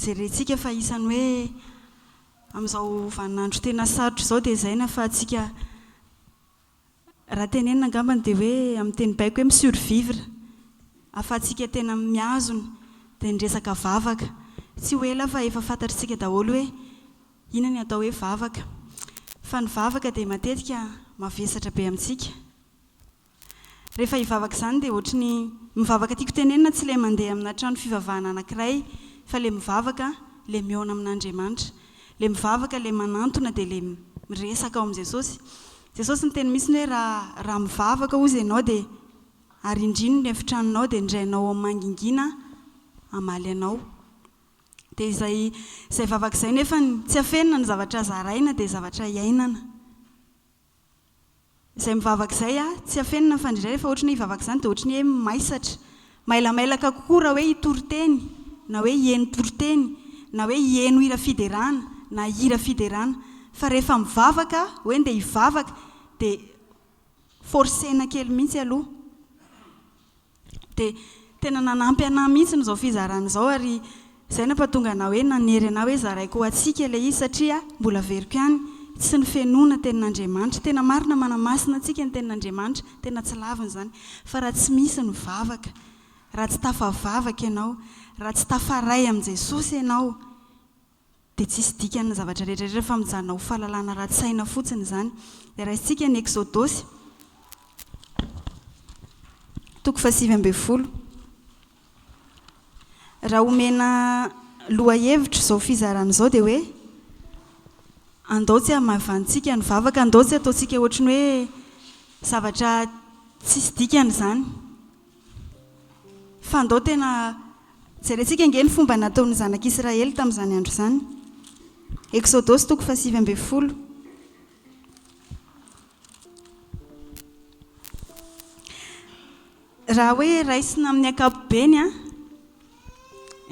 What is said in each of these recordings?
jerentsika fa isany hoe amin'izao vaninandro tena sarotra izao dia zaina fa atsika raha tenenina angambany dia hoe amin'ny teny baiko hoe misurvivre afatsika tena miazona dia nyresaka vavaka tsy ho ela fa efa fantatritsika daholo hoe inona ny atao hoe vavaka fa ny vavaka dia matetika mavesatra be amintsika rehefa hivavaka izany dia ohatra ny mivavaka tiako tenenina tsy ilay mandeha amina trano fivavahana anankiray fa ilay mivavaka ilay mihaona amin'Andriamanitra ilay mivavaka ilay manantona dia ilay miresaka ao amin'i Jesosy ny teny misy hoe raha mivavaka ozy ianao dia arindrino ny efitranonao dia indrainao amin'ny mangingina amaly anao dia izay vavaka izay nefa tsy afenina ny zavatra zaraina dia zavatra iainana izay mivavaka izay tsy afenina fa indrindray rehefa ohatra ny hivavaka izany dia ohatra ny hoe maisatra mailamailaka kokoa raha hoe hitoriteny na hoe hieno toriteny na hoe hieno hira fiderana na hira fiderana fa rehefa mivavaka hoe ndia hivavaka dia forsena kely mihitsy aloha dia tena nanampy anahy mihitsy n'izao fizarana izao ary izay nampahatonga ana hoe nanery ana hoe zaraiko ho atsika ilay izy satria mbola veriko ihany tsy ny fenoana tenin'Andriamanitra tena marina manamasina antsika ny tenin'Andriamanitra tena tsy lavina izany fa raha tsy misy ny vavaka raha tsy tafavavaka ianao raha tsy tafaray amin'i Jesosy ianao dia tsisy dikany zavatra rehetrarehetra fa mijanona ho fahalalana ra-tsaina fotsiny izany dia raha isika ny Exodosy 7:20 raha omena loha hevitra izao fizarana izao dia hoe andao tsy hamavantsika ny vavaka andao tsy ataontsika ohatra ny hoe zavatra tsisy dikany izany fa andao tena jerentsika nge ny fomba nataon'ny zanak'Israely tamin'izany andro izany Exodosy 7:20 raha hoe raisina amin'ny ankapobeny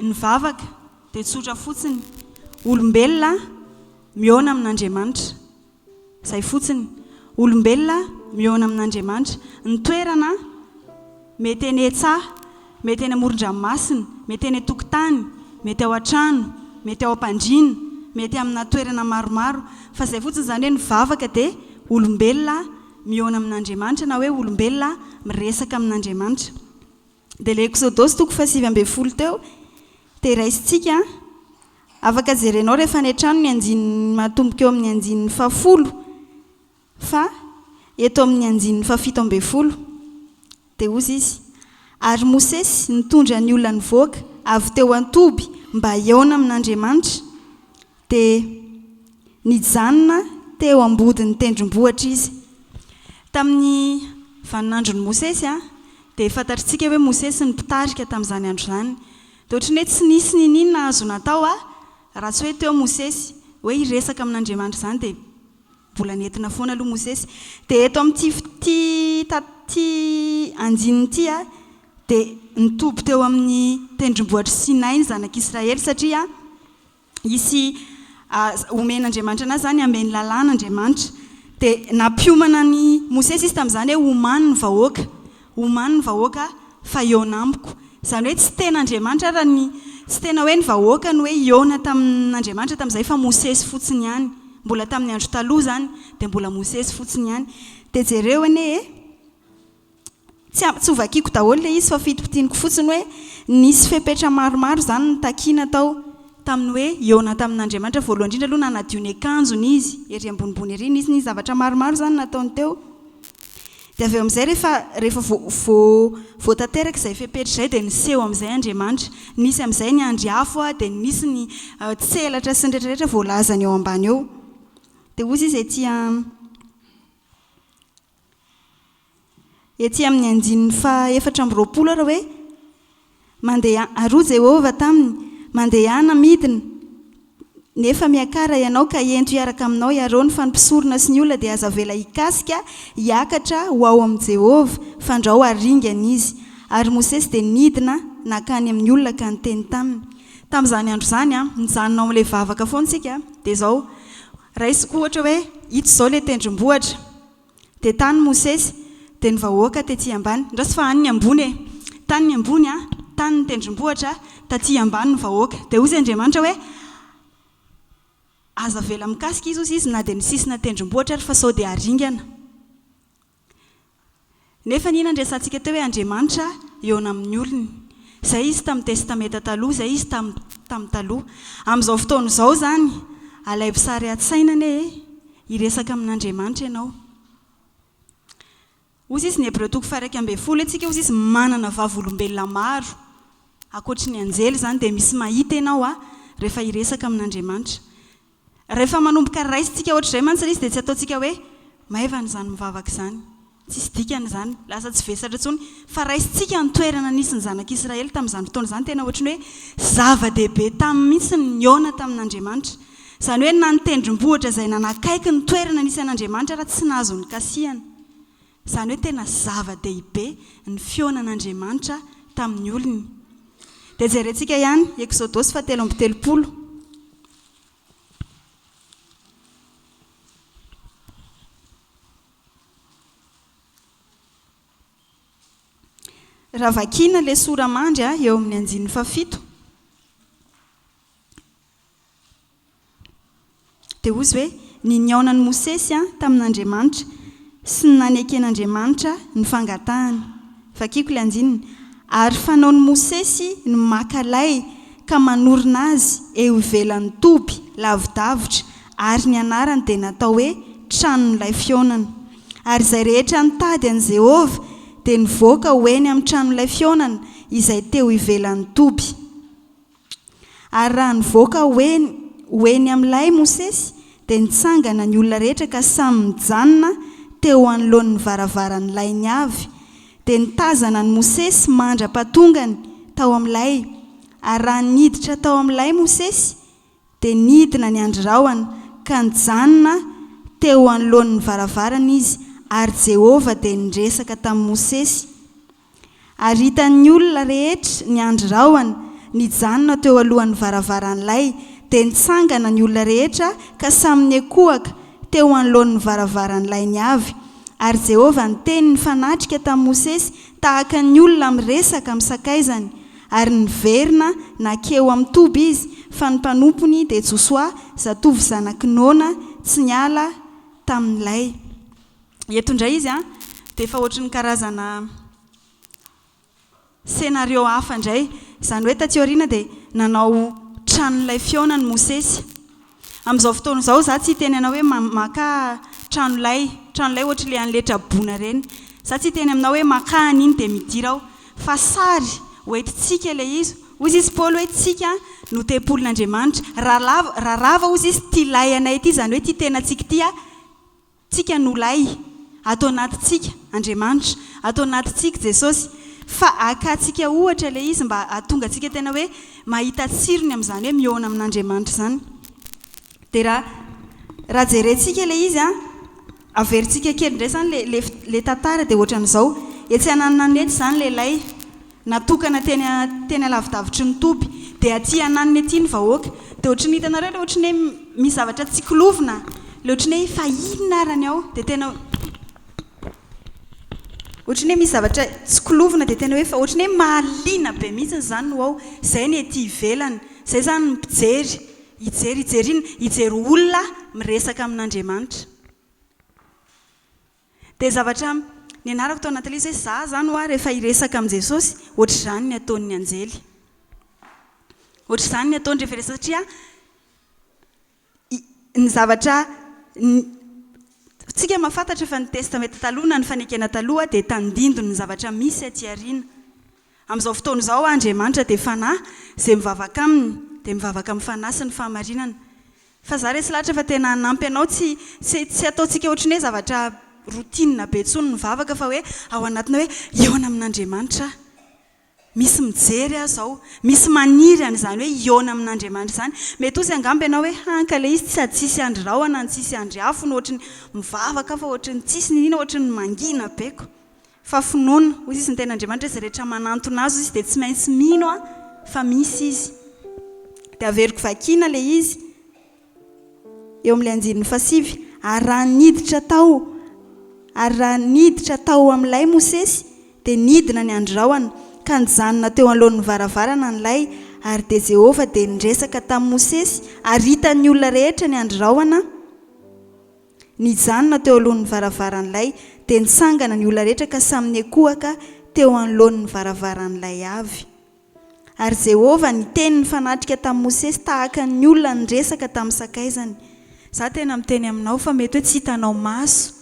ny vavaka dia tsotra fotsiny olombelona mihaona amin'Andriamanitra izay fotsiny olombelona mihaona amin'Andriamanitra ny toerana mety eny an-tsaha mety eny amoron-dranomasina mety eny an-tokotany mety ao an-trano mety ao am-pandriana mety amina toerana maromaro fa izay fotsiny izany hoe ny vavaka dia olombelona mihaona amin'Andriamanitra na hoe olombelona miresaka amin'Andriamanitra dia ilay Exodosy 7:20 teo dia raisitsika afaka jerenao rehefa any an-trano ny anjininy matomboka eo amin'ny anjininy 10 fa eto amin'ny anjininy 17 dia ozy izy ary Mosesy nitondra ny olona nivoaka avy teo an-toby mba hihaona amin'Andriamanitra dia nijanona teo ambodiny tendrombohitra izy tamin'ny vaninandron'ny Mosesy dia fantatritsika hoe Mosesy ny mpitarika tamin'izany andro izany dia ohatra ny hoe tsy nisy ninina azo natao raha tsy hoe teo Mosesy hoe hiresaka amin'Andriamanitra izany dia mbola nentina foana aloha Mosesy dia eto amin'ity anjininy ity dia nitoby teo amin'ny tendrombohitra Sinay ny zanak'Israely satria isy omen'Andriamanitra anazy izany ameny lalàn'Andriamanitra dia nampiomana ny Mosesy izy tamin'izany hoe omany ny vahoaka fa hihaona amiko izany hoe tsy ten'Andriamanitra raha tsy tena hoe ny vahoaka no hoe hihaona tamin'Andriamanitra tamin'izay fa Mosesy fotsiny ihany mbola tamin'ny andro taloha izany dia mbola Mosesy fotsiny ihany dia jereo anie tsy hovakiako daholo ilay izy fa fitopitianiko fotsiny hoe nisy fepetra maromaro izany ny takiana tao tamin'ny hoe hihaona tamin'Andriamanitra voalohany indrindra aloha nanadio ny akanjony izy ery ambonimbony ery izy ny zavatra maromaro izany nataony teo dia avy eo amin'izay rehefa voatanteraka izay fepetra izay dia niseho amin'izay Andriamanitra nisy amin'izay ny andriafo dia nisy ny tselatra sy ny rehetrarehetra voalazany eo ambany eo dia ozy izy ety amin'ny anjininy 4:20 raha hoe mandeha aroa Jehova taminy mandehana midina nefa miakara ianao ka ento hiaraka aminao iareo ny fanimpisorona sy ny olona dia aza vela hikasika hiakatra ho ao amin'i Jehova fandrao aringana izy ary Mosesy dia nidina nakany amin'ny olona ka niteny tamin'izany andro izany mijanona ao amin'ilay vavaka foantsika dia izao raisiko ohatra hoe hito izao ilay tendrombohitra dia tany Mosesy dia ny vahoaka tetỳ ambany ndrasy fa any ny ambony tany ny ambony tany ny tendrombohitra taty ambany ny vahoaka dia hozy Andriamanitra hoe aza vela mikasika izy na dia ny sisina tendrombohitra ary fa sao dia aringana. Nefa nina andresantsika teo hoe Andriamanitra eo amin'ny olony. Izay izy tamin'ny testameta taloha, izay izy tamin'ny taloha. Amin'izao fotoan'izao zany, alay sary an-tsainany hiresaka amin'Andriamanitra ianao. Hozy izy ny Hebreo 1:10 antsika hozy izy manana vavolombelona maro. Ankoatry ny anjely zany dia misy mahita ianao rehefa hiresaka amin'Andriamanitra. Rehefa manomboka raisitsika ohatr'izay mantsy izy dia tsy ataontsika hoe maivana izany mivavaka izany. Tsisy dikany zany, lasa tsy vesatra intsony fa raisitsika ny toerana nisy ny zanak'Israely tamin'izany fotoana izany tena ohatrany hoe zava-dehibe tamin'ny mihitsy ny niona tamin'Andriamanitra. Izany hoe na ny tendrombohitra izay nanakaiky ny toerana nisy an'Andriamanitra raha tsy nahazo ny kasihana. Izany hoe tena zava-dehibe ny fionan'Andriamanitra tamin'ny olony. Dia jerentsika ihany Exodosy 7:30. Raha vakiana ilay soramandry eo amin'ny 7. Dia hozy hoe ny niaonan'i Mosesy tamin'Andriamanitra sy ny naneken'Andriamanitra ny fangatahany. Vakiako ilay 9. Ary fanaon'i Mosesy ny makalay ka manorina azy eo ivelan'ny toby lavidavitra ary ny anarany dia natao hoe tranon'ilay fionana. Ary izay rehetra nitady an'i Jehova dia nivoaka hoeny amin'ny tranon'ilay fionana izay teo ivelan'ny toby. Ary raha nivoaka hoeny amin'ilay Mosesy dia nitsangana ny olona rehetra ka samy mijanona teo anoloan'ny varavaran'ilay ny avy. Dia nitazana ny Mosesy mandra-patongany tao amin'ilay. Ary raha niditra tao amin'ilay Mosesy dia nidina ny andro-rahona ka nijanona teo anoloan'ny varavarana izy. Ary Jehova dia niresaka tamin'i Mosesy. Ary hitan'ny olona rehetra ny andro-rahona nijanona teo alohan'ny varavaran'ilay dia nitsangana ny olona rehetra ka samy niekohaka teo anoloan'ny varavaran'ilay ny avy. Ary Jehova niteny ny fanatrika tamin'i Mosesy tahaka ny olona miresaka misakaizany. Ary niverina nakeo amin'ny toby izy fa ny mpanompony dia Josoa zatovy zanaky Nona tsy niala tamin'ilay. Eto indray izy dia efa ohatry ny karazana senario hafa indray. Izany hoe taty aoriana dia nanao tranon'ilay fionan'i Mosesy. Amin'izao fotoana izao za tsy hiteny anao hoe maka tranon'ilay ohatry ilay an'ilay trabona ireny. Za tsy hiteny aminao hoe maka an'iny dia midira aho. Fa sary hoentintsika ilay izy. Hozy izy Paoly hoe tsika no tempolin'Andriamanitra. Raha rava hozy izy ty lay anay ity, izany hoe ty tenantsika ty tsika no lay. Atao anatintsika Andriamanitra, atao anatintsika Jesosy. Fa akatsika ohatra ilay izy mba ahatonga antsika tena hoe mahita tsirony amin'izany hoe miona amin'Andriamanitra izany. Dia raha jerentsika ilay izy averintsika kely indray izany le tantara dia ohatran'izao. Etsy ananina ety izany lehilahy natokana teny alavidavitry ny toby dia aty ananiny ety ny vahoaka. Dia ohatry ny hitanareo ilay ohatry ny hoe misy zavatra tsy kilovina, ilay ohatry ny hoe fa inona arany ao dia tena ohatry ny hoe misy zavatra tsy kilovina dia tena hoe fa ohatry ny hoe mahaliana be mihitsy izany no ao. Izay ny ety ivelany, izay zany ny mpijery, hijery olona miresaka amin'Andriamanitra. Dia zavatra ny anarako tao anatin'ilay izy hoe za zany rehefa hiresaka amin'i Jesosy, ohatry izany ny ataon'ny anjely. Ohatry izany ny ataony rehefa hiresaka satria ny zavatra tsika mahafantatra fa ny testameta taloha na ny fanekena taloha dia tandindony ny zavatra misy aty aoriana. Amin'izao fotoana izao Andriamanitra dia fanahy, izay mivavaka aminy dia mivavaka amin'ny fanahy sy ny fahamarinana. Fa za resy lahatra fa tena hanampy anao tsy ataontsika ohatry ny hoe zavatra rotina be intsony ny mivavaka fa hoe ao anatina hoe iona amin'Andriamanitra. Misy mijery zao, misy maniry an'izany hoe iona amin'Andriamanitra izany. Mety ozy angamba ianao hoe hanka ilay izy tsy sady tsisy andro-rahona, tsisy andro afo no ohatry ny mivavaka fa ohatry ny tsisy nina ohatry ny mangina beko. Fa finoana, hozy izy ny ten'Andriamanitra izay rehetra manantona azy izy dia tsy maintsy mino fa misy izy. Dia averiko vakiana ilay izy eo amin'ilay 9:5. Ary raha niditra tao amin'ilay Mosesy dia nidina ny andro-rahona ka nijanona teo alohan'ny varavarana nylay ary dia Jehova dia nidresaka tamin'ny Mosesy ary hitan'ny olona rehetra ny androahana. Nijanona teo alohan'ny varavaran'ilay dia nitsangana ny olona rehetra ka samy niakohaka teo anoloan'ny varavaran'ilay avy. Ary Jehova niteny ny fanatrika tamin'ny Mosesy tahaka ny olona nidresaka tamin'ny sakaizany. Za tena miteny aminao fa mety hoe tsy hitanao maso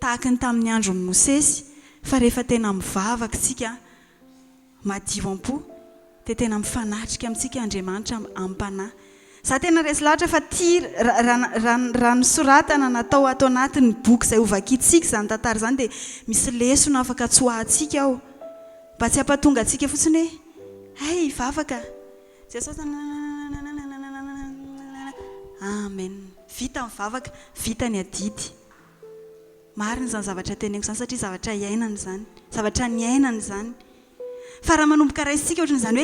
tahaka ny tamin'ny andron'ny Mosesy, fa rehefa tena mivavaka tsika madio am-po dia tena mifanatrika amintsika Andriamanitra am-panahy. Za tena resy lahatra fa tia raha nisoratana natao ato anatin'ny boky izay hovakintsika izany tantara izany dia misy lesona afaka tsoahantsika ao mba tsy hampatonga antsika fotsiny hoe hay vavaka Jesosy amen, vita mivavaka, vita ny adidy. Marina izany zavatra teneniko izany satria zavatra iainana izany, zavatra niainana izany. Fa raha manomboka raisitsika ohatran'izany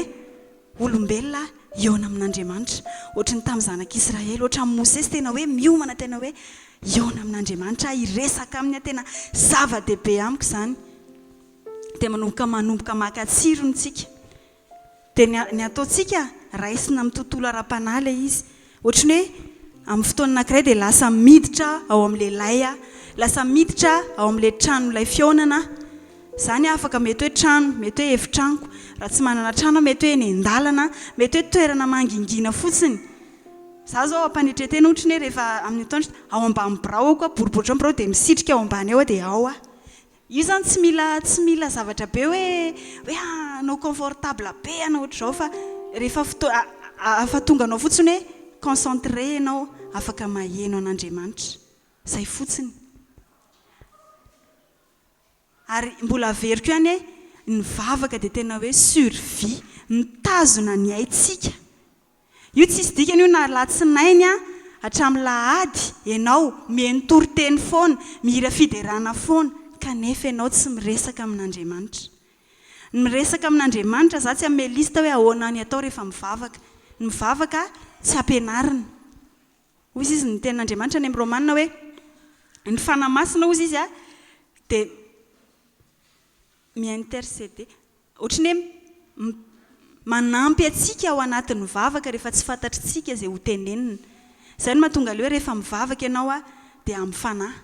hoe olombelona iona amin'Andriamanitra, ohatran'ny tamin'ny zanak'Israely, ohatran'ny Mosesy tena hoe miomana tena hoe iona amin'Andriamanitra, iresaka aminy tena zava-dehibe amiko izany. Dia manomboka maka tsirony tsika. Dia ny ataontsika raisina amin'ny tontolo ara-panahy ilay izy. Ohatrany hoe amin'ny fotoana anankiray dia lasa miditra ao amin'ilay lay, lasa miditra ao amin'ilay tranon'ilay fionana. Izany afaka mety hoe trano, mety hoe efitranoko, raha tsy manana trano mety hoe eny an-dalana, mety hoe toerana mangingina fotsiny. Za zao ampanetretena ohatrany hoe rehefa amin'ny taontra ao ambany birao koa, boribotra birao dia misitrika ao ambany ao dia ao. Io zany tsy mila zavatra be hoe anao confortable be anao ohatr'izao, fa rehefa afa tonga anao fotsiny hoe concentré ianao, afaka maheno an'Andriamanitra. Izay fotsiny. Ary mbola averiko ihany hoe ny vavaka dia tena hoe survie, mitazona ny aintsika. Io tsisy dikany io na latsinainy hatramin'ny lahady ianao mientoroteny foana, mihira fiderana foana, kanefa ianao tsy miresaka amin'Andriamanitra. Ny miresaka amin'Andriamanitra za tsy amin'ny lista hoe ahoana ny atao rehefa mivavaka. Ny mivavaka tsy ampianarina. Hoy izy ny tenin'Andriamanitra any amin'ny Romanina hoe ny fanamasina hoy izy dia mi-intercéder. Ohatrany hoe manampy atsika ao anatin'ny mivavaka rehefa tsy fantatritsika izay ho tenenina. Izay no mahatonga ilay hoe rehefa mivavaka ianao dia amin'ny fanahy.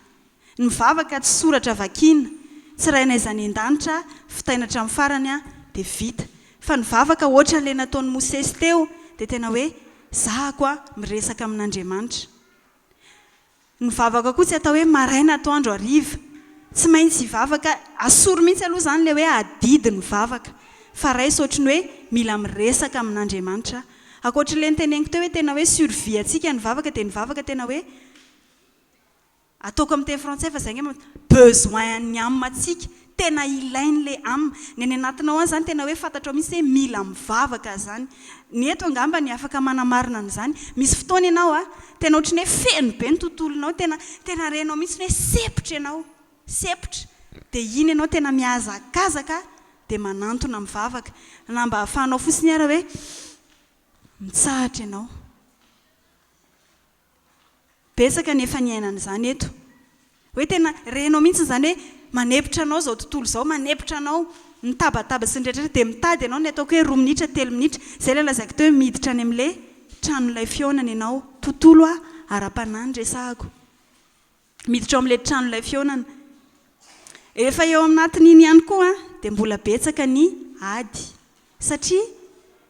Ny mivavaka tsy soratra vakiana, tsy raina izany an-danitra, fitainatra amin'ny farany dia vita. Fa ny mivavaka ohatra ilay nataon'ny Mosesy teo dia tena hoe zahako miresaka amin'Andriamanitra. Ny mivavaka koa tsy atao hoe maraina atoandro hariva. Tsy maintsy hivavaka, asoro mihitsy aloha izany ilay hoe adidy ny vavaka. Fa raisy ohatrany hoe mila miresaka amin'Andriamanitra. Ankoatr'ilay niteneniko teo hoe tena hoe survie antsika ny vavaka dia ny vavaka tena hoe ataoko amin'ny teny frantsay fa izay hoe besoin ny âme antsika. Tena ilain'ilay âme. Ny any anatinao any izany tena hoe fantatrao mihitsy hoe mila mivavaka izany. Ny eto angamba ny afaka manamarina an'izany. Misy fotoana ianao tena ohatrany hoe feno be ny tontolonao, tena renao mihitsy hoe sepotra ianao. Sepotra. Dia iny ianao tena mihazakazaka dia manantona mivavaka. Na mba ahafahanao fotsiny ara hoe mitsahatra ianao. Betsaka nefa ny ainana izany eto. Hoe tena renao mihitsy izany hoe manepitra anao izao tontolo izao, manepitra anao mitabataba sy nydrehetra dia mitady ianao ny ataoko hoe 2 minitra, 3 minitra. Izay ilay lazaiko teo hoe miditra any amin'ilay tranon'ilay fionana ianao. Tontolo ara-panahy ny resahako. Miditra ao amin'ilay tranon'ilay fionana. Efa eo aminatin'iny ihany koa dia mbola betsaka ny ady. Satria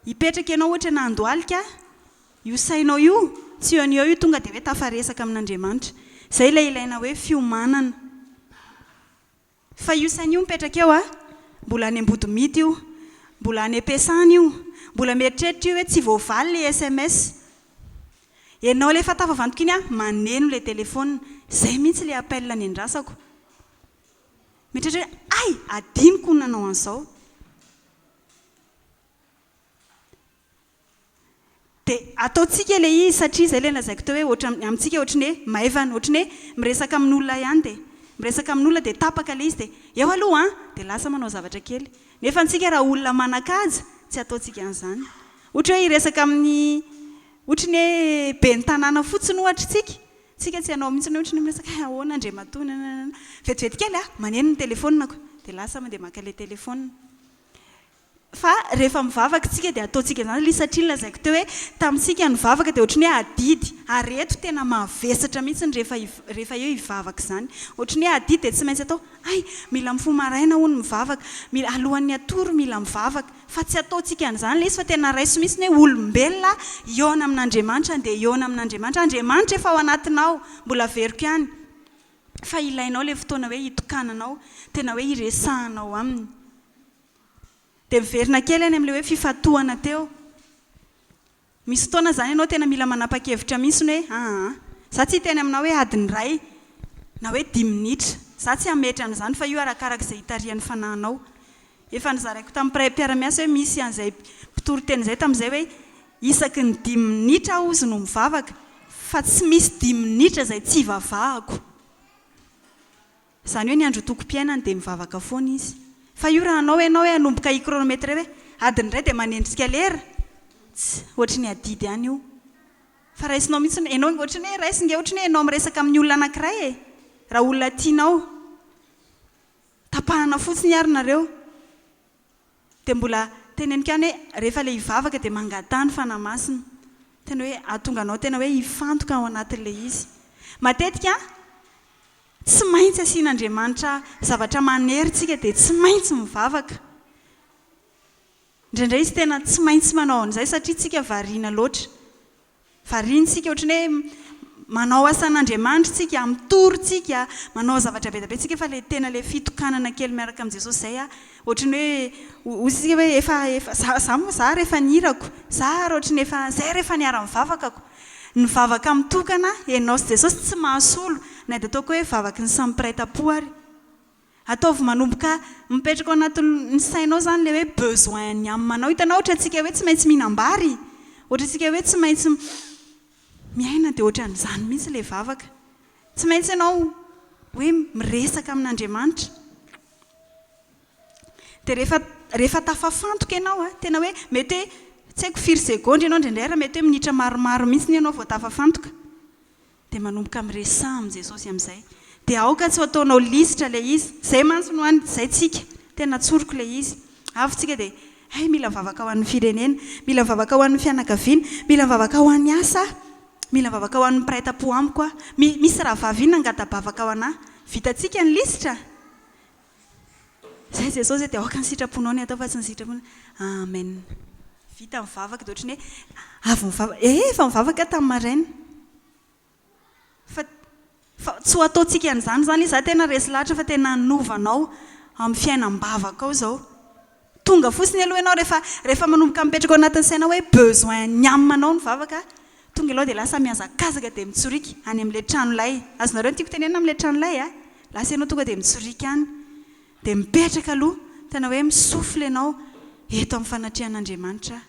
hipetraka ianao ohatra na andohalika, io sainao io, tsy eo an'io io tonga dia hoe tafaresaka amin'Andriamanitra. Izay ilay ilaina hoe fiomanana. Fa io saina io mipetraka eo mbola any ambodi-mity io, mbola any am-piasana io, mbola mieritreritra io hoe tsy voavaly ilay SMS. Ianao ilay efa tafavantoka iny maneno ilay telefona. Izay mihitsy ilay appel ny andrasako. Mieritreritra hoe ay, adiniko ny nanao an'izao. Dia ataontsika ilay izy satria izay ilay lazaiko teo hoe amintsika ohatrany hoe maivana, ohatrany hoe miresaka amin'olona ihany dia miresaka amin'olona dia tapaka ilay izy dia eo aloha dia lasa manao zavatra kely. Nefa antsika raha olona manan-kaja tsy ataontsika an'izany. Ohatra hoe hiresaka amin'ny ohatrany hoe be ny tanàna fotsiny ohatra tsika tsy hanao mihitsy ohatrany miresaka ahoana andriamatona vetivety kely maneno ny telefonina dia lasa mandeha maka ilay telefona. fa rehefa mivavaka tsika dia ataontsika izany satria lazaiko teo hoe tamintsika nivavaka dia ohatrany hoe adidy ary eto tena mavesatra mihitsy rehefa eo hivavaka izany ohatrany hoe adidy dia tsy maintsy atao mila mifo maraina hono mivavaka alohan'ny atoro mila mivavaka fa tsy ataontsika an'izany le izy fa tena raiso mihitsy hoe olombelona iona amin'Andriamanitra dia iona amin'Andriamanitra Andriamanitra efa ao anatinao mbola veriko ihany fa ilainao le fotoana hoe hitokananao tena hoe hiresahanao aminy dia miverina kely any amin'ilay hoe fifatohana teo misy fotoana izany ianao tena mila manapa-kevitra mihitsy hoe za tsy teny aminao hoe adiny ray na hoe 10 minitra za tsy hametry an'izany fa io arakarak'izay hitarian'ny fanahinao efa nizaraiko tamin'ny mpiara-miasa hoe misy an'izay mpitoro teny izay tamin'izay hoe isaky ny 10 minitra aho izy no mivavaka fa tsy misy 10 minitra izay tsy hivavahako izany hoe ny andro toko-piainany dia mivavaka foana izy fa io raha anao hoe hanomboka ikronometra hoe adiny ray dia manendrika lera ohatry ny adidy ihany io fa raisinao mihitsy ianao ohatry ny hoe raisinge ohatry ny hoe ianao miresaka amin'ny olona anankiray raha olona tianao tapahana fotsiny ary nareo dia mbola teneniko ihany hoe rehefa ilay hivavaka dia mangatany fanahy masina tena hoe ahatonga anao tena hoe hifantoka ao anatin'ilay izy matetika tsy maintsy asian'Andriamanitra zavatra maneritsika dia tsy maintsy mivavaka indraindray izy tena tsy maintsy manao an'izay satria tsika variana loatra variantsika ohatrany hoe manao asan'Andriamanitra tsika mitorytsika manao zavatra be be tsika fa le tena le fitokanana kely miaraka amin'i Jesosy zay ohatrany hoe ozy tsika hoe efa za rehefa nirako za ohatrany efa zay rehefa niara-mivavakako nivavaka mitokana ianao sy Jesosy tsy mahasolo na dia ataoko hoe vavaky ny samy mpiray-tam-po ary ataovy manomboka mipetraka ao anatin'ny sainao izany le hoe besoin ny aminao hitanao ohatra antsika hoe tsy maintsy mihinam-bary ohatra antsika hoe tsy maintsy miaina dia ohatra an'izany mihitsy ilay vavaka tsy maintsy ianao hoe miresaka amin'Andriamanitra dia rehefa tafafantoka ianao tena hoe mety hoe tsy haiko 4 segondy ianao indraindray raha mety hoe minitra maromaro mihitsy ny ianao vao tafafantoka dia manomboka miresaha amin'i Jesosy amin'izay dia aoka tsy ho ataonao lisitra ilay izy izay mantsy no any izay tsika tena tsoroko ilay izy avy tsika dia mila mivavaka ho an'ny firenena mila mivavaka ho an'ny fianakaviana mila mivavaka ho an'ny asa mila mivavaka ho an'ny mpiray-tam-po amiko misy raha vaviana angatabavaka ho anahy vitantsika ny lisitra izay Jesosy dia aoka ny sitraponao ny atao fa tsy ny sitraponao amen vita mivavaka dia ohatrany hoe avy mivavaka efa mivavaka tamin'ny maraina fa tsy ho ataontsika an'izany zany izy za tena resy lahatra fa tena novanao amin'ny fiainam-bavaka ao izao tonga fotsiny aloha ianao rehefa manomboka mipetraka ao anatin'ny saina hoe besoin nyamanao ny vavaka tonga aloha dia lasa miazakazaka dia mitsorika any amin'ilay tranolay azonareo ny tiako tenena amin'ilay tranolay lasa ianao tonga dia mitsorika any dia mipetraka aloha tena hoe misofla ianao eto amin'ny fanatrihan'Andriamanitra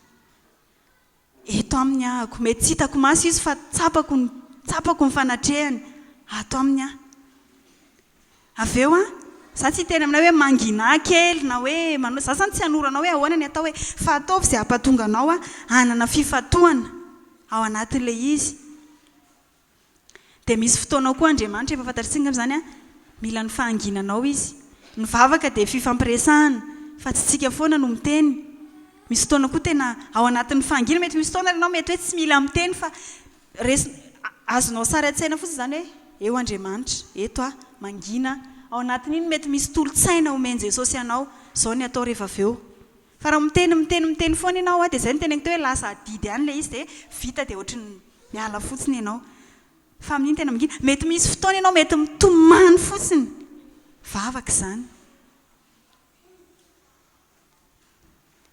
eto amin'ny ahako mety tsy hitako maso izy fa tsapako ny fanatrehany ato amin'ny avy eo za tsy tena aminao hoe mangina kely na hoe za zany tsy hanoranao hoe ahoana ny atao hoe fa ataovy izay hampatonga anao hanana fifatohana ao anatin'ilay izy dia misy fotoanao koa Andriamanitra efa fantatritsika amin'izany mila ny fahanginanao izy ny vavaka dia fifampiresahana fa tsy tsika foana no miteny misy fotoana koa tena ao anatin'ny fahangina mety misy fotoana ianao mety hoe tsy mila miteny fa azonao sara an-tsaina fotsiny izany hoe eo Andriamanitra eto mangina ao anatin'iny mety misy tolotsaina omeny Jesosy ianao izao ny atao rehefa avy eo fa raha miteny foana ianao dia izay ny teneniko hoe lasa adidy ihany ilay izy dia vita dia ohatry ny miala fotsiny ianao fa amin'iny tena mangina mety misy fotoana ianao mety mitomany fotsiny vavaka izany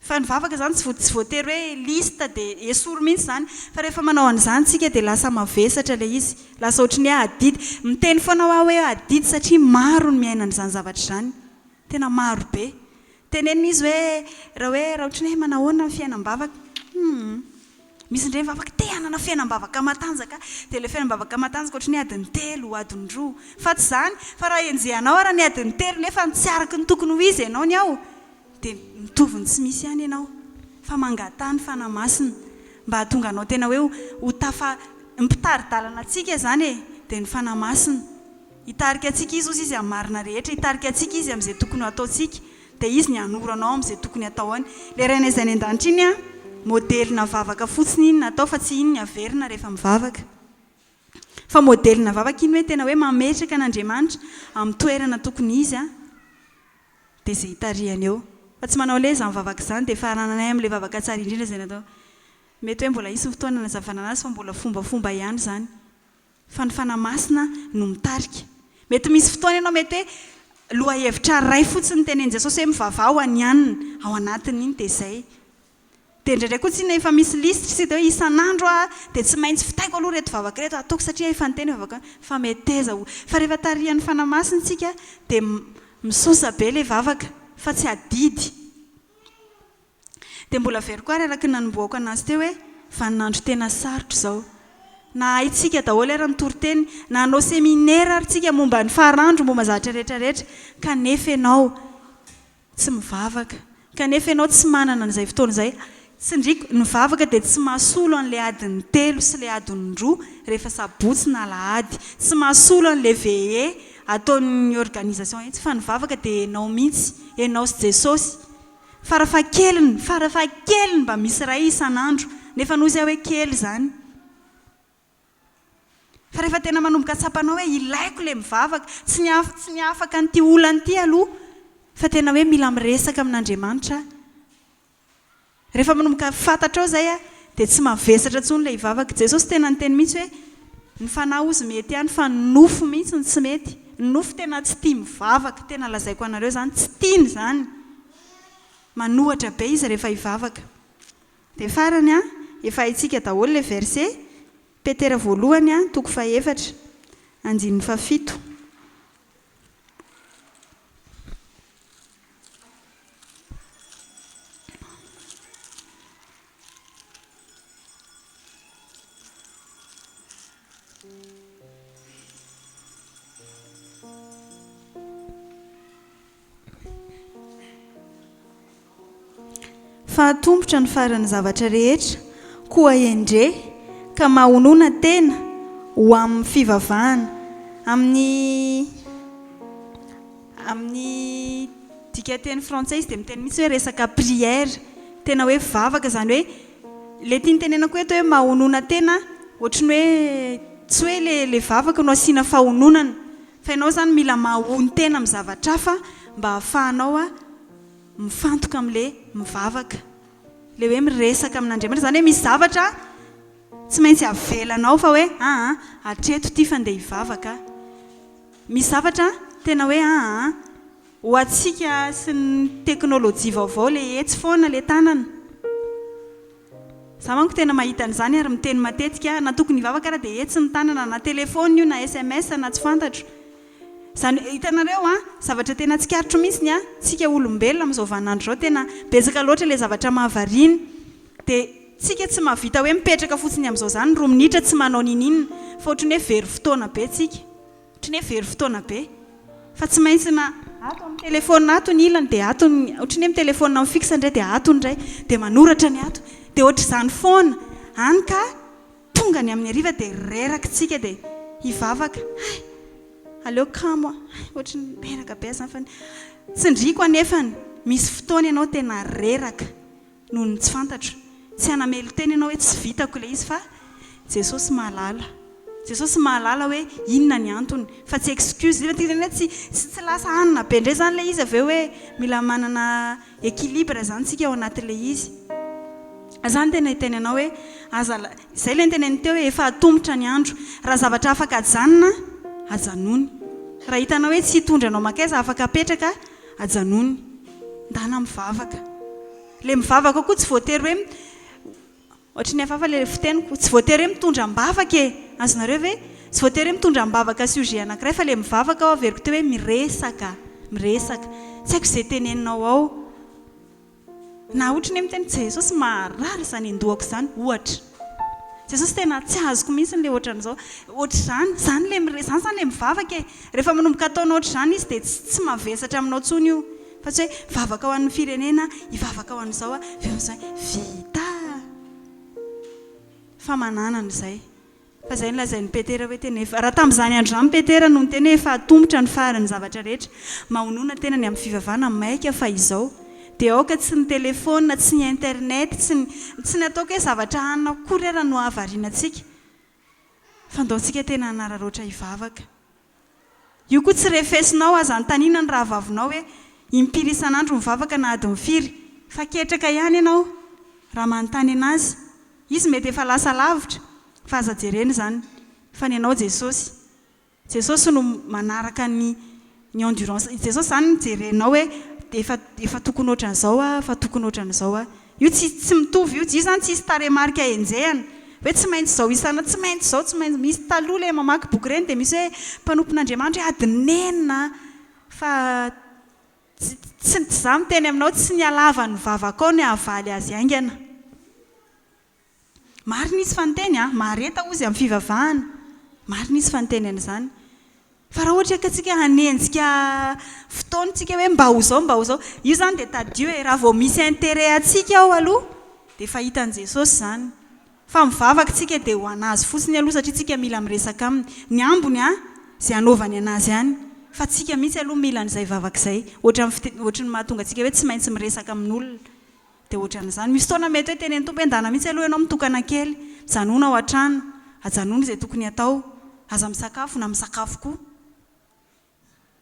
fa ny vavaka izany tsy voatery hoe lista dia esoro mihitsy izany fa rehefa manao an'izany tsika dia lasa mavesatra ilay izy lasa ohatry ny adidy miteny foana hoe adidy satria maro ny miaina an'izany zavatra izany tena maro be tenenina izy hoe raha ohatry ny hoe manahoana ny fiainam-bavaka misy indray mivavaka te hanana fiainam-bavaka matanjaka dia ilay fiainam-bavaka matanjaka ohatry ny adiny 3 adiny 2 fa tsy izany fa raha enjehanao raha ny adiny 3 nefa tsy araka ny tokony ho izy ianao ny ao dia mitoviny tsy misy ihany ianao fa mangatany fanahy masina mba hahatonga anao tena hoe mipitaridalana atsika izany dia ny fanahy masina hitarika atsika izy ozy izy amin'ny marina rehetra hitarika atsika izy amin'izay tokony ho ataontsika dia izy ny anoranao amin'izay tokony atao any. Ilay raina izay ny an-danitra iny a modelina vavaka fotsiny iny natao fa tsy iny ny averina rehefa mivavaka. Fa modelina vavaka iny hoe tena hoe mametraka an'Andriamanitra amin'ny toerana tokony izy a dia izay hitarihany eo. Fa tsy manao ilay izany vavaka izany dia farananay amin'ilay vavaka tsara indrindra izay natao. Mety hoe mbola isy ny fotoana nazavana anazy fa mbola fombafomba ihany izany. Fa ny fanamasina no mitarika. Mety misy fotoana ianao mety hoe loha hevitra ray fotsiny tenen'i Jesosy hoe mivavah ho any ihany ao anatiny iny dia izay. Dia indraindray koa tsy efa misy lisitra sy dia hoe isan'andro dia tsy maintsy fitaiko aloha reto vavaka reto ataoko satria efa niteny vavaka fa meteza fa rehefa tarihan'ny fanamasina tsika dia misosa be ilay vavaka fa tsy adidy. Dia mbola very koa araka nanomboako anazy teo hoe vaninandro tena sarotra izao. Na haitsika daholo ary mitoroteny na hanao seminaire ary tsika momba ny farandro momba zavatra rehetrarehetra kanefa ianao tsy mivavaka, kanefa ianao tsy manana an'izay fotoana izay. Tsindriko ny vavaka dia tsy mahasolo an'ilay adiny 3 sy ilay adiny 2 rehefa sabotsy na alahady, tsy mahasolo an'ilay VE ataon'ny organisation itsy fa ny vavaka dia ianao mihitsy, ianao sy Jesosy. Farafahakeliny mba misy ray isan'andro nefa nozy hoe kely izany. Fa rehefa tena manomboka tsapanao hoe ilaiko ilay mivavaka, tsy ny afaka n'ity olana ity aloha fa tena hoe mila miresaka amin'Andriamanitra. Rehefa manomboka fantatrao izay dia tsy mavesatra intsony ilay hivavaka. Jesosy tena niteny mihitsy hoe ny fanahy ozy mety ihany fa ny nofo mihitsy ny tsy mety. Ny nofo tena tsy tia mivavaka, tena lazaiko anareo izany, tsy tiany izany. Manohatra be izy rehefa hivavaka. Dia farany efa haitsika daholo ilay verset Petera voalohany 4:7 andininy 7. Fahatombotra ny farany zavatra rehetra koa endre ka mahonona tena ho amin'ny fivavahana. Amin'ny dikateny frantsay izy dia miteny mihitsy hoe resaka prière, tena hoe vavaka izany hoe ilay tia nitenenako eto hoe mahonona tena ohatrany hoe tsy hoe ilay vavaka no asiana fahononana fa ianao izany mila mahony tena amin'ny zavatra hafa mba hahafahanao mifantoka amin'ilay mivavaka, ilay hoe miresaka amin'Andriamanitra. Izany hoe misy zavatra tsy maintsy avelanao fa hoe hatreto ity fa andeha hivavaka. Misy zavatra tena hoe ho antsika sy ny teknôlôjia vaovao ilay hetsy foana ilay tanana. Za manko tena mahita an'izany ary miteny matetika na tokony hivavaka raha dia hetsy ny tanana na telefona io na SMS na tsy fantatro. Izany hitanareo zavatra tena tsikarotro mihitsy tsika olombelona amin'izao vaninandro izao tena betsaka loatra ilay zavatra mahavariana. Dia tsika tsy mahavita hoe mipetraka fotsiny amin'izao izany 2 minitra tsy manao ninina fa ohatrany hoe very fotoana be tsika, ohatrany hoe very fotoana be fa tsy maintsy na ato amin'ny telefona ato ny ilany dia ato ohatrany hoe amin'ny telefona amin'ny fixe indray dia ato indray dia manoratra ny ato dia ohatr'izany foana any ka tonga ny amin'ny hariva dia reraka tsika dia hivavaka. Aleo kamo ohatrany reraka be izany fa tsindriko anefany misy fotoana ianao tena reraka noho ny tsy fantatro. Tsy hanamelo teny ianao hoe tsy vitako ilay izy fa Jesosy mahalala. Jesosy mahalala hoe inona ny antony fa tsy excuse tsy lasa anina be indray izany ilay izy avy eo hoe mila manana équilibre izany tsika ao anatin'ilay izy. Izany tena hiteny ianao hoe izay ilay niteneny teo hoe efa hatombotra ny andro. Raha zavatra afaka hajanona hajanony. Raha hitanao hoe tsy hitondranao makaiza afaka apetraka hajanony. Ndana mivavaka. Ilay mivavaka koa tsy voatery hoe ohatrany hafahafa ilay fiteniko tsy voatery hoe mitondra mbavaka azonareo ve tsy voatery hoe mitondra mbavaka sujet anankiray fa ilay mivavaka ao averiko teo hoe miresaka. Tsy haiko izay teneninao ao na ohatrany hoe miteny Jesosy maharary izany andohako izany ohatra. Jesosy tena tsy azoko mihitsy ilay ohatran'izao. Ohatr'izany izany ilay mivavaka rehefa manomboka ataonao ohatr'izany izy dia tsy mavesatra aminao intsony io fa tsy hoe vavaka ho an'ny firenena hivavaka ho an'izao vita fa mananana izay fa zay nylazay ny Petera hoe tena efa raha tamin'izany andro zany Petera no tena efa atombotra ny farany zavatra rehetra mahonona tena ny amin'ny fivavahana maika fa izao dia aoka tsy ny telefona tsy ny internet tsy ny ataoko hoe zavatra anona kory ara no avarianantsika fa ndaontsika tena hanararoatra hivavaka io koa tsy refesinao aza nytanina ny raha vavinao hoe impiry isan'andro mivavaka na adiny firy fa ketraka ihany ianao raha manontany anazy izy mety efa lasa lavitra fa aza jereny zany fa ny anao Jesosy no manaraka ny endurance Jesosy zany jerenao hoe efa tokony ohatran'izao fa tokony ohatran'izao io tsy mitovy io zany tsisy taremarika enjehana hoe tsy maintsy zao isana tsy maintsy zao tsy maintsy misy taloha le mamaky boky ireny dia misy hoe mpanompon'Andriamanitra hoe adinenina fa tsy za miteny aminao tsy ny alava ny vavaka ao ny ahavaly azy aingana marina izy fanteny mareta ozy amin'ny fivavahana marina izy fanteny an'izany fa raha ohatra ka tsika hanenjika fotoantsika hoe mba ho zao io zany dia tadio hoe raha vao misy intérêt atsika ao aloha dia fa hitan' Jesosy zany fa mivavaka tsika dia ho anazy fotsiny aloha satria tsika mila miresaka aminy ny ambony zay anaovany anazy ihany fa tsika mihitsy aloha mila n'izay vavaka izay ohatry ny mahatonga atsika hoe tsy maintsy miresaka amin'olona dia ohatran'izany misy fotoana mety hoe teneny tompo endana mihitsy aloha ianao mitokana kely mijanona ao an-trano ajanona izay tokony atao aza misakafo na misakafo koa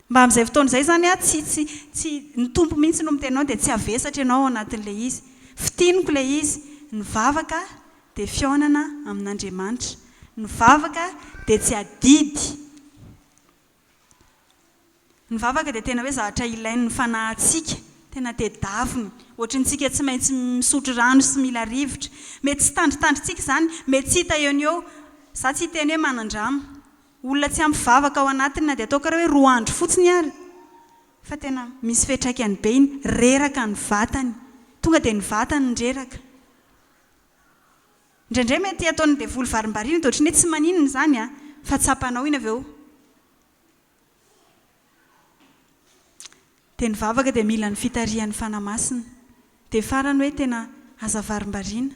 mba amin'izay fotoana izay zany tsy ny tompo mihitsy no mitenao dia tsy avesatra ianao ao anatin'ilay izy fitiniko ilay izy ny vavaka dia fionana amin'Andriamanitra ny vavaka dia tsy adidy ny vavaka dia tena hoe zavatra ilainy ny fanahintsika tena tedaviny ohatrantsika tsy maintsy misotro rano sy mila rivotra mety tsy tandritandritsika zany mety tsy hita eo ny eo za tsy hiteny hoe manandrama olona tsy ampivavaka ao anatiny na dia atao karaha hoe 2 andro fotsiny ary fa tena misy fetraikany be iny reraka ny vatany tonga dia ny vatany nyreraka indraindray mety ataony devoly varim-bariana dia ohatrany hoe tsy maninona zany fa tsapanao iny avy eo dia ny vavaka dia mila ny fitarihan'ny fanamasina dia farany hoe tena aza varim-bariana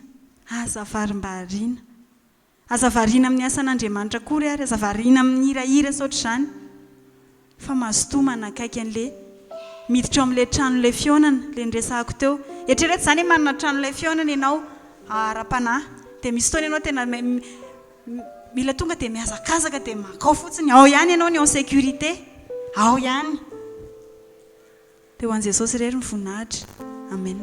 aza variana amin'ny asan'Andriamanitra kory ary aza variana amin'ny hirahira saotra izany fa mazotoa manakaiky an'le miditra ao amin'ilay tranon'ilay fionana ilay niresahako teo eritrereto izany hoe manana tranon'ilay fionana ianao ara-panahy dia misy fotoana ianao tena mila tonga dia mihazakazaka dia makao fotsiny ao ihany ianao ny en sécurité ao ihany dia ho an'i Jesosy irery ny voninahitra amen